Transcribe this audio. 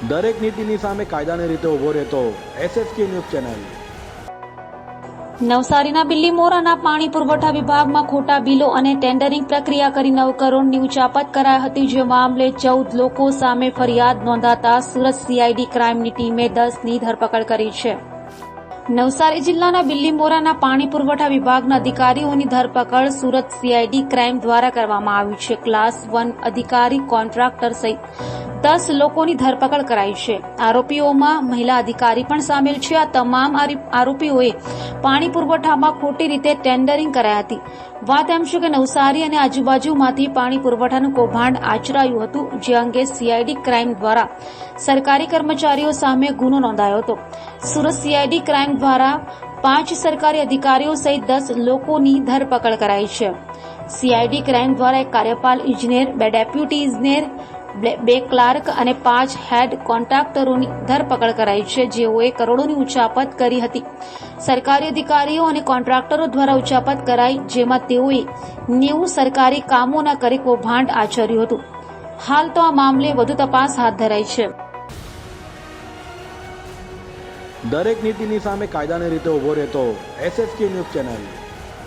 દરેક નીતિની સામે કાયદાની રીતે ઊભો રહેતો SSK ન્યૂઝ ચેનલ। નવસારીના બિલ્લીમોરાના પાણી પુરવઠા વિભાગમાં ખોટા બિલો અને ટેન્ડરિંગ પ્રક્રિયા કરી 9 કરોડની ઉચાપત કરાઈ હતી, જે મામલે 14 લોકો સામે ફરિયાદ નોંધાતા સુરત CID ક્રાઇમની ટીમે 10ની ધરપકડ કરી છે। નવસારી જિલ્લાના બિલ્લીમોરાના પાણી પુરવઠા વિભાગના અધિકારીઓની ધરપકડ સુરત CID ક્રાઇમ દ્વારા કરવામાં આવી છે। ક્લાસ 1 અધિકારી, કોન્ટ્રાક્ટર સહિત 10 લોકોની ધરપકડ કરાઈ છે। આરોપીઓમાં મહિલા અધિકારી પણ સામેલ છે। આ તમામ આરોપીઓએ પાણી પુરવઠામાં ખોટી રીતે ટેન્ડરિંગ કરાઈ હતી। વાત એમ છે કે નવસારી અને આજુબાજુમાંથી પાણી પુરવઠાનું કૌભાંડ આચરાયું હતું, જે અંગે CID ક્રાઇમ દ્વારા સરકારી કર્મચારીઓ સામે ગુનો નોંધાયો હતો। સુરત CID ક્રાઇમ દ્વારા 5 સરકારી અધિકારીઓ સહિત 10 લોકોની ધરપકડ કરાઈ છે। CID ક્રાઇમ દ્વારા એક કાર્યપાલ ઇજનેર, 2 ડેપ્યુટી ઇજનેર, 2 ક્લાર્ક અને 5 હેડ કોન્ટ્રાક્ટરોની ધરપકડ કરાઈ છે, જેઓએ કરોડોની ઉચાપત કરી હતી। સરકારી અધિકારીઓ અને કોન્ટ્રાક્ટરો દ્વારા ઉચાપત કરાઈ, જેમાં તેઓએ 90 સરકારી કામોના કરી કૌભાંડ આચર્યું હતું। હાલ તો આ મામલે વધુ તપાસ હાથ ધરાઈ છે। દરેક નીતિની સામે કાયદાની રીતે ઊભો રહેતો SSK ન્યૂઝ ચેનલ।